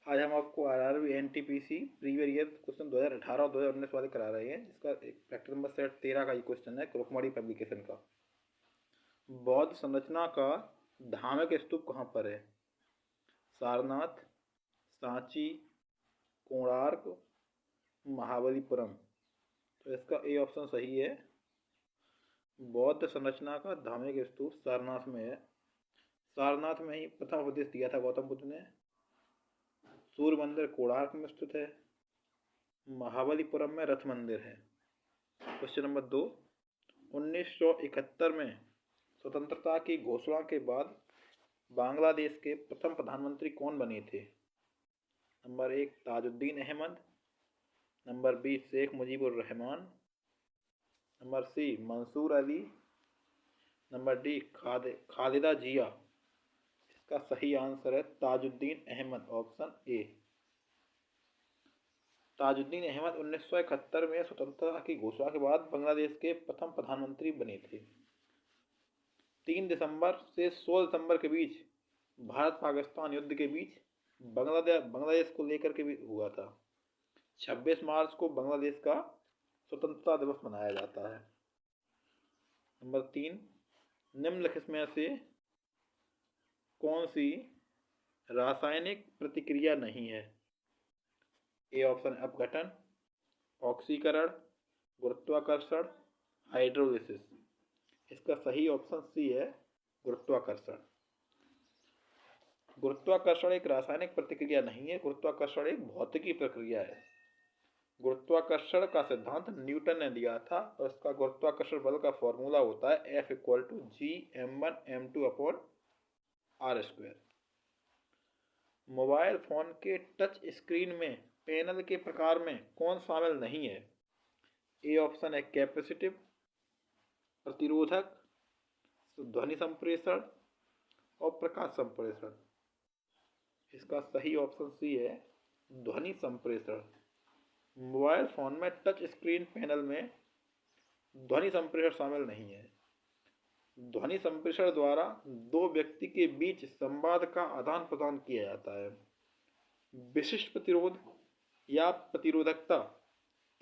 आज हम आपको RRB NTPC previous year question 2018 और 2019 वाले करा रहे हैं, जिसका एक फैक्टर नंबर सेट 13 का ये क्वेश्चन है क्रोकमाड़ी पब्लिकेशन का। बौद्ध संरचना का धामक स्तूप कहाँ पर है? सारनाथ, सांची, कोणार्क, महाबलीपुरम। तो इसका ए ऑप्शन सही है। बौद्ध संरचना का धार्मिक स्तूप सारनाथ में है। सारनाथ में ही प्रथम उपदेश दिया था गौतम बुद्ध ने। सूर्य मंदिर कोणार्क में स्थित है। महाबलीपुरम में रथ मंदिर है। क्वेश्चन नंबर 2, 1971 में स्वतंत्रता की घोषणा के बाद बांग्लादेश के प्रथम प्रधानमंत्री कौन बने थे? Number 1 Tajuddin Ahmad, number B Sheikh Mujibur Rahman, number C Mansur Ali, number D Khaleda Zia. इसका सही आंसर है ताजुद्दीन अहमद, ऑप्शन ए। ताजुद्दीन अहमद 1971 में स्वतंत्रता की घोषणा के बाद बांग्लादेश के प्रथम प्रधानमंत्री बने थे। 3 दिसंबर से 16 दिसंबर के बीच भारत पाकिस्तान युद्ध के बीच बांग्लादेश को लेकर के भी हुआ था। 26 मार्च को बांग्लादेश का स्वतंत्रता दिवस मनाया जाता है। नंबर 3, निम्नलिखित में से कौन सी रासायनिक प्रतिक्रिया नहीं है? ए ऑप्शन अपघटन, ऑक्सीकरण, गुरुत्वाकर्षण, हाइड्रोलिसिस। इसका सही ऑप्शन सी है गुरुत्वाकर्षण। गुरुत्वाकर्षण एक रासायनिक प्रतिक्रिया नहीं है, गुरुत्वाकर्षण एक भौतिकी प्रक्रिया है। गुरुत्वाकर्षण का सिद्धांत न्यूटन ने दिया था और इसका गुरुत्वाकर्षण बल का फॉर्मूला होता है F=G m1m2/r²। मोबाइल फोन के टच स्क्रीन में पैनल के प्रकार में कौन शामिल नहीं है? ए ऑप्शन है कैपेसिटिव, प्रतिरोधक, ध्वनि संप्रेषण और प्रकाश संप्रेषण। इसका सही ऑप्शन सी है ध्वनि संप्रेषण। मोबाइल फोन में टच स्क्रीन पैनल में ध्वनि संप्रेषण शामिल नहीं है। ध्वनि संप्रेषण द्वारा दो व्यक्ति के बीच संवाद का आदान प्रदान किया जाता है। विशिष्ट प्रतिरोध या प्रतिरोधकता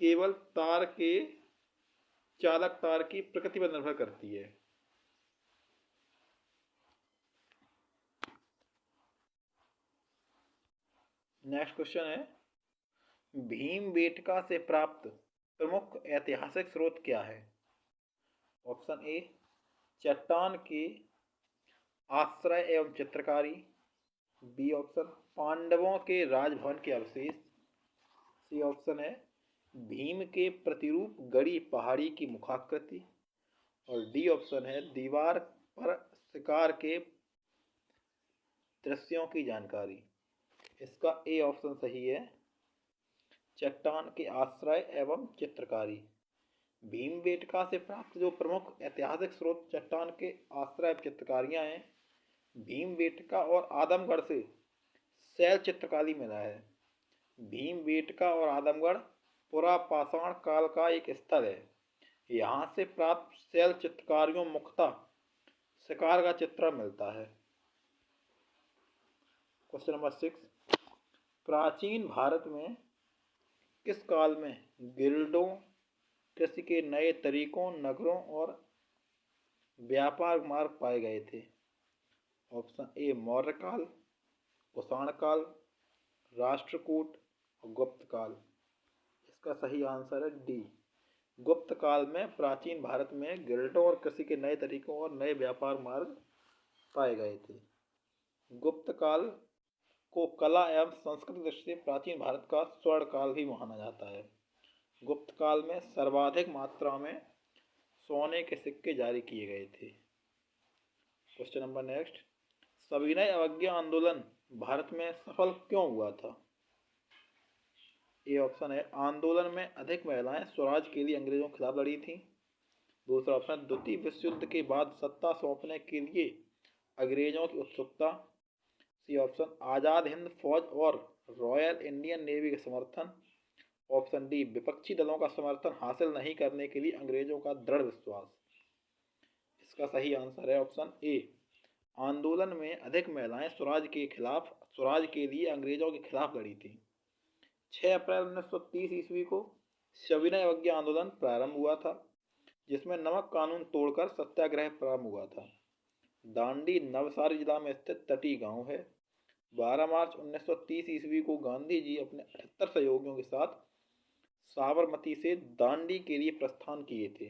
केवल तार के चालक तार की प्रकृति पर निर्भर करती है। नेक्स्ट क्वेश्चन है, भीमबेटका से प्राप्त प्रमुख ऐतिहासिक स्रोत क्या है? ऑप्शन ए चट्टान के आश्रय एवं चित्रकारी, बी ऑप्शन पांडवों के राजभवन के अवशेष, सी ऑप्शन है भीम के प्रतिरूप गड़ी पहाड़ी की मुखाकृति, और डी ऑप्शन है दीवार पर शिकार के दृश्यों की जानकारी। इसका ए ऑप्शन सही है चट्टान के आश्रय एवं चित्रकारी। भीमबेटका से प्राप्त जो प्रमुख ऐतिहासिक स्रोत चट्टान के आश्रय चित्रकारियां हैं, भीमबेटका और आदमगढ़ से शैल चित्रकारी मिला है। भीमबेटका और आदमगढ़ पुरापाषाण काल का एक स्थल है। यहाँ से प्राप्त शैल चित्रकारियों मुख्यतः शिकार का चित्रण मिलता है। क्वेश्चन नंबर 6, प्राचीन भारत में किस काल में गिल्डों, कृषि के नए तरीकों, नगरों और व्यापार मार्ग पाए गए थे? ऑप्शन ए मौर्य काल, कुषाण काल, राष्ट्रकूट और गुप्त काल। इसका सही आंसर है डी गुप्त काल में प्राचीन भारत में गिल्डों और कृषि के नए तरीकों और नए व्यापार मार्ग पाए गए थे। गुप्त काल को कला एवं संस्कृति दृष्टि से प्राचीन भारत का स्वर्ण काल भी माना जाता है। गुप्त काल में सर्वाधिक मात्रा में सोने के सिक्के जारी किए गए थे। क्वेश्चन नंबर नेक्स्ट, सविनय अवज्ञा आंदोलन भारत में सफल क्यों हुआ था? ए ऑप्शन है आंदोलन में अधिक महिलाएं स्वराज के लिए अंग्रेजों के खिलाफ लड़ी थी। दूसरा ऑप्शन द्वितीय विश्व युद्ध के बाद सत्ता सौंपने के लिए अंग्रेजों की उत्सुकता। सी ऑप्शन आज़ाद हिंद फौज और रॉयल इंडियन नेवी का समर्थन। ऑप्शन डी विपक्षी दलों का समर्थन हासिल नहीं करने के लिए अंग्रेजों का दृढ़ विश्वास। इसका सही आंसर है ऑप्शन ए आंदोलन में अधिक महिलाएं स्वराज के लिए अंग्रेजों के खिलाफ लड़ी थी। 6 अप्रैल 1930 ईस्वी को सविनय अवज्ञा आंदोलन प्रारंभ हुआ था, जिसमें नमक कानून तोड़कर सत्याग्रह प्रारंभ हुआ था। दांडी नवसारी जिला में स्थित तटीय गांव है। 12 मार्च 1930 ईस्वी को गांधी जी अपने 78 सहयोगियों के साथ साबरमती से दांडी के लिए प्रस्थान किए थे।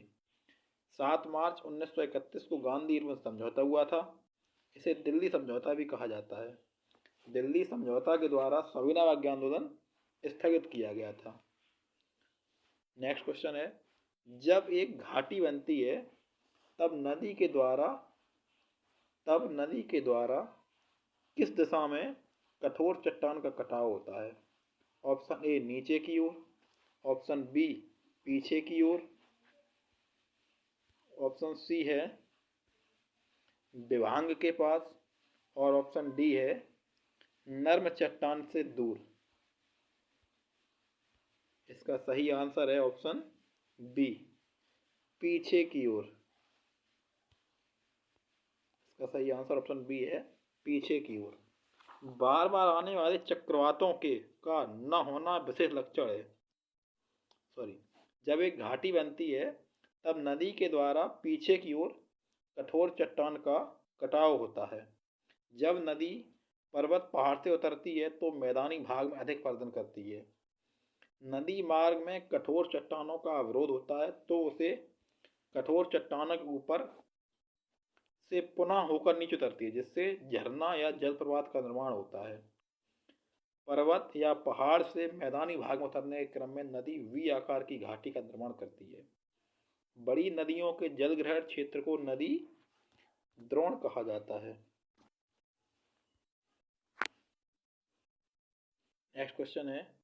7 मार्च 1931 को गांधी इरविन समझौता हुआ था। इसे दिल्ली समझौता भी कहा जाता है। दिल्ली समझौता के द्वारा सविनय अवज्ञा आंदोलन स्थगित किया गया था। नेक्स्ट क्वेश्चन है, जब एक घाटी बनती है तब नदी के द्वारा किस दिशा में कठोर चट्टान का कटाव होता है? ऑप्शन ए नीचे की ओर, ऑप्शन बी पीछे की ओर, ऑप्शन सी है विभांग के पास, और ऑप्शन डी है नर्म चट्टान से दूर। इसका सही आंसर है ऑप्शन बी पीछे की ओर। इसका सही आंसर ऑप्शन बी है पीछे की ओर। बार बार आने वाले चक्रवातों का न होना विशेष लक्षण है। जब एक घाटी बनती है तब नदी के द्वारा पीछे की ओर कठोर चट्टान का कटाव होता है। जब नदी पर्वत पहाड़ से उतरती है तो मैदानी भाग में अधिक प्रदर्शन करती है। नदी मार्ग में कठोर चट्टानों का अवरोध होता है तो उसे कठोर चट्टानों के ऊपर से पुनः होकर नीचे उतरती है, जिससे झरना या जलप्रपात का निर्माण होता है। पर्वत या पहाड़ से मैदानी भाग में उतरने के क्रम में नदी वी आकार की घाटी का निर्माण करती है। बड़ी नदियों के जलग्रहण क्षेत्र को नदी द्रोण कहा जाता है। नेक्स्ट क्वेश्चन है,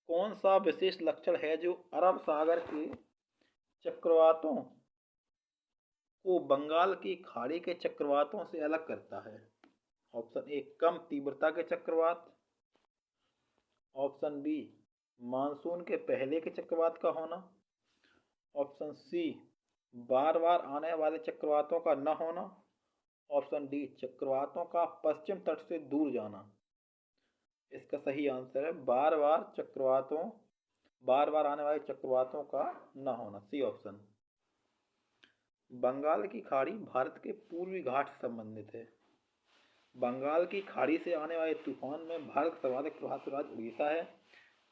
कौन सा विशेष लक्षण है जो अरब सागर के चक्रवातों को बंगाल की खाड़ी के चक्रवातों से अलग करता है? ऑप्शन ए कम तीव्रता के चक्रवात, ऑप्शन बी मानसून के पहले के चक्रवात का होना, ऑप्शन सी बार बार आने वाले चक्रवातों का न होना, ऑप्शन डी चक्रवातों का पश्चिम तट से दूर जाना। इसका सही आंसर है बार बार आने वाले चक्रवातों का न होना, सी ऑप्शन। बंगाल की खाड़ी भारत के पूर्वी घाट से संबंधित है। बंगाल की खाड़ी से आने वाले तूफान में भारत का सर्वाधिक प्रभावित राज्य उड़ीसा है,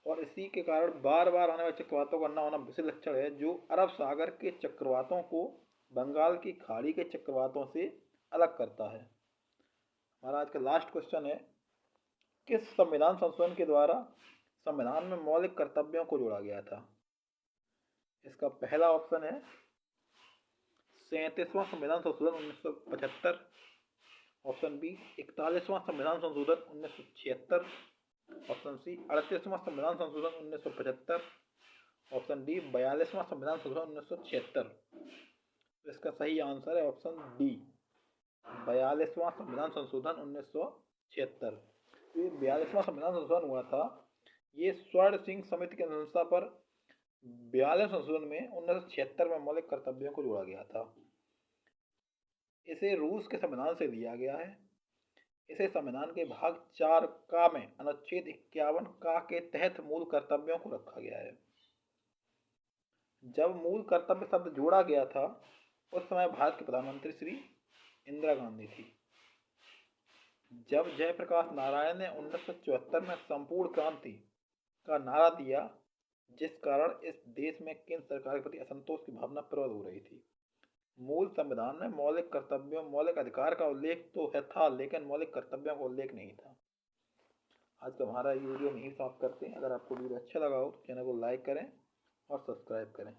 और इसी के कारण बार बार आने वाले चक्रवातों का न होना विशेष लक्षण है जो अरब सागर के चक्रवातों को बंगाल की खाड़ी के चक्रवातों से अलग करता है। हमारा आज का लास्ट क्वेश्चन है, किस संविधान संशोधन के द्वारा संविधान में मौलिक कर्तव्यों को जोड़ा गया था? इसका पहला ऑप्शन है 37वां संविधान संशोधन 1975, ऑप्शन बी 41वां संविधान संशोधन 1976, ऑप्शन सी 38वां संविधान संशोधन 1975, ऑप्शन डी 42वां संविधान संशोधन 1976। तो इसका सही आंसर है ऑप्शन डी 42वां संविधान संशोधन 1976। ये 42वां संविधान संशोधन हुआ था, ये स्वर्ण सिंह समिति की अनुशंसा पर 42वें संशोधन में 1976 में मौलिक कर्तव्यों को जोड़ा गया था। इसे रूस के संविधान से लिया गया है। इसे संविधान के भाग 4 का में अनुच्छेद 51 का के तहत मूल कर्तव्यों को रखा गया है। जब मूल कर्तव्य शब्द जोड़ा गया था उस समय भारत के प्रधानमंत्री श्री इंदिरा गांधी थी। जब जयप्रकाश नारायण ने 1974 में संपूर्ण क्रांति का नारा दिया, जिस कारण इस देश में केंद्र सरकार के प्रति असंतोष की भावना प्रबल हो रही थी। मूल संविधान में मौलिक कर्तव्यों मौलिक अधिकार का उल्लेख तो था, लेकिन मौलिक कर्तव्यों का उल्लेख नहीं था। आज का हमारा वीडियो यहीं समाप्त करते हैं। अगर आपको वीडियो अच्छा लगा हो तो चैनल को लाइक करें और सब्सक्राइब करें।